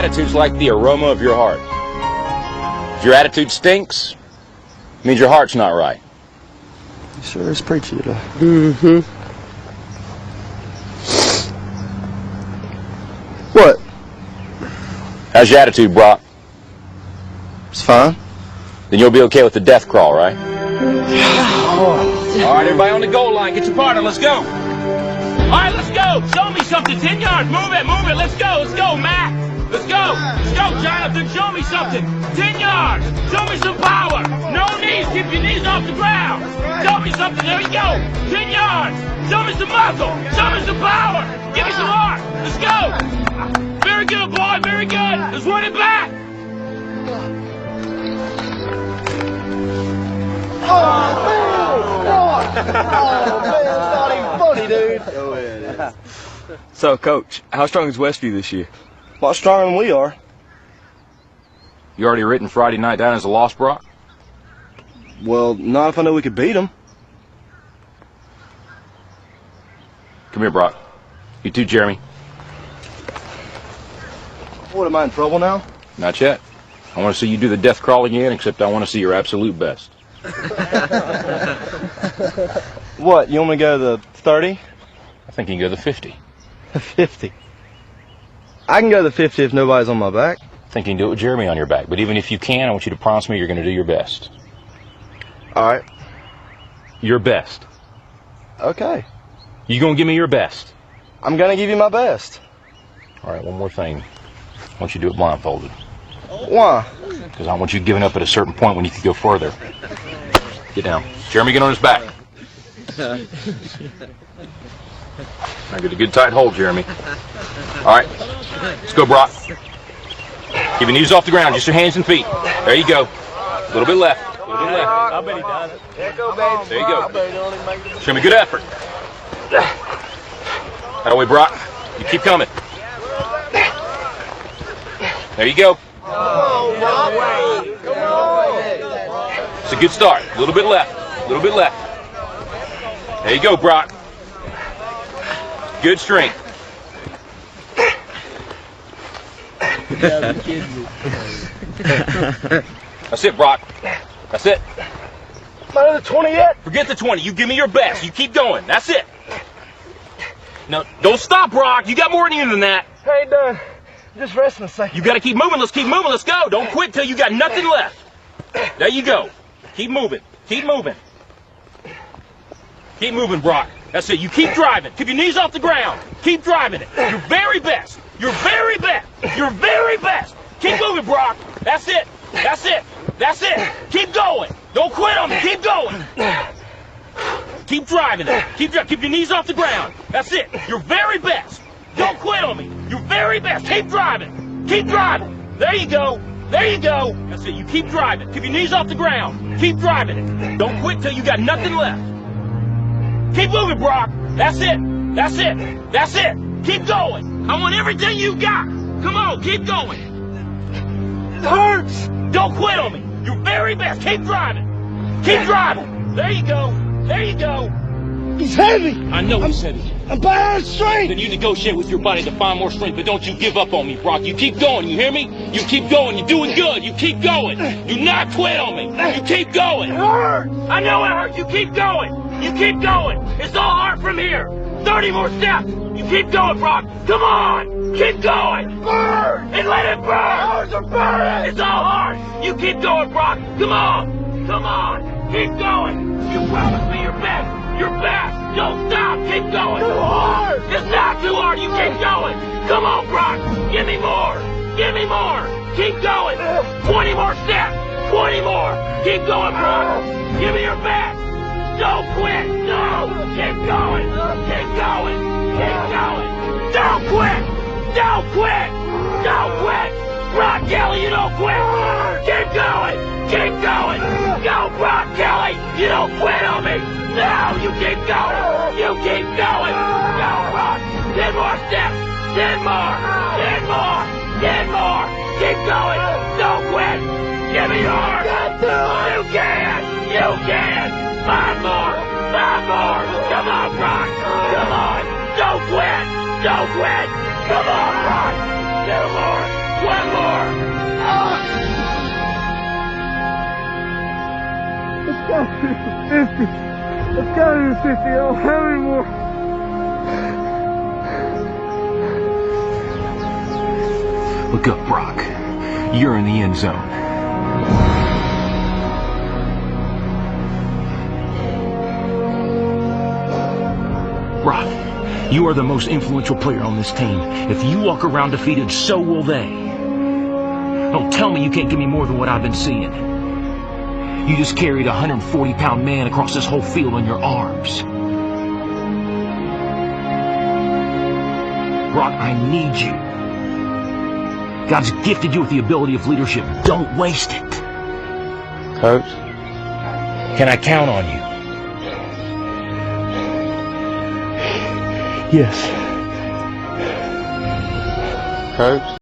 attitude's like the aroma of your heart. If your attitude stinks, it means your heart's not right. You sure is preachy today. Mm-hmm. What? How's your attitude, Brock? It's fine. Then you'll be okay with the death crawl, right? All right, everybody on the goal line. Get your partner. Let's go. All right, let's go. Show me something. 10 yards. Move it. Move it. Let's go. Let's go, Matt. Let's go. Let's go, Jonathan. Show me something. 10 yards. Show me some power. No knees. Keep your knees off the ground. Show me something. There you go. 10 yards. Show me some muscle. Show me some power. Give me some heart. Let's go. Very good, boy. Very good. Let's run it back. So, Coach, how strong is Westview this year? A lot stronger than we are. You already written Friday night down as a loss, Brock? Well, not if I know we could beat them. Come here, Brock. You too, Jeremy. What, am I in trouble now? Not yet. I want to see you do the death crawl again, except I want to see your absolute best. What, you want me to go to the 30? I think you can go to the 50. 50. I can go to the 50 if nobody's on my back. I think you can do it with Jeremy on your back. But even if you can, I want you to promise me you're going to do your best. All right. Your best. Okay. You going to give me your best? I'm going to give you my best. All right, one more thing. I want you to do it blindfolded. Why? Because I want you giving up at a certain point when you can go further. Get down. Jeremy, get on his back. Now get a good tight hold, Jeremy. All right, let's go, Brock. Keep your knees off the ground, just your hands and feet. There you go. A little bit left. A little bit left. I bet he does it. There you go. Show me good effort. That way, Brock. You keep coming. There you go. It's a good start. A little bit left. A little bit left. There you go, Brock. Good strength. That's it, Brock. That's it. Not at the 20 yet? Forget the 20. You give me your best. You keep going. That's it. No, don't stop, Brock. You got more in you than that. I ain't done. Just resting a second. You got to keep moving. Let's keep moving. Let's go. Don't quit till you got nothing left. There you go. Keep moving. Keep moving. Keep moving, Brock. That's it. You keep driving. Keep your knees off the ground. Keep driving it. Your very best. Your very best. Your very best. Keep moving, Brock. That's it. That's it. That's it. Keep going. Don't quit on me. Keep going. Keep driving it. Keep your knees off the ground. That's it. Your very best. Don't quit on me. Your very best. Keep driving. Keep driving. There you go. There you go. That's it. You keep driving. Keep your knees off the ground. Keep driving it. Don't quit till you got nothing left. Keep moving, Brock. That's it. That's it. That's it. Keep going. I want everything you got. Come on, keep going. It hurts. Don't quit on me. Your very best. Keep driving. Keep driving. There you go. There you go. He's heavy. I know he's heavy. I'm bad strength. Then you negotiate with your body to find more strength, but don't you give up on me, Brock. You keep going, you hear me? You keep going, you're doing good. You keep going. Do not quit on me. You keep going. It hurts. I know it hurts. You keep going. You keep going. It's all hard from here. 30 more steps. You keep going, Brock. Come on. Keep going. Burn. And let it burn. Ours are burning. It's all hard. You keep going, Brock. Come on. Come on. Keep going. You promised me your best. Your best. Don't stop. Keep going. Too hard. It's not too hard. You keep going. Come on, Brock. Give me more. Give me more. Keep going. 20 more steps. 20 more. Keep going, Brock. Give me your best. Don't quit. No. Keep going. Keep going. Keep going. Don't quit. Don't quit. Don't quit. Brock Kelly, you don't quit. Keep going. Keep going. Go, Brock Kelly. You don't quit on me. No, you keep going. You keep going. Go, Brock. 10 more steps. 10 more. 10 more. 10 more. Keep going. Don't quit. Give me yours. You can. You can. 5 more. 5 more. Come on, Brock. Come on. Don't quit. Don't quit. Come on, Brock. 2 more. One more! Let's go to 50. I don't have any more. Look up, Brock. You're in the end zone. Brock, you are the most influential player on this team. If you walk around defeated, so will they. Don't tell me you can't give me more than what I've been seeing. You just carried a 140-pound man across this whole field on your arms. Brock, I need you. God's gifted you with the ability of leadership. Don't waste it. Coach? Can I count on you? Yes. Coach?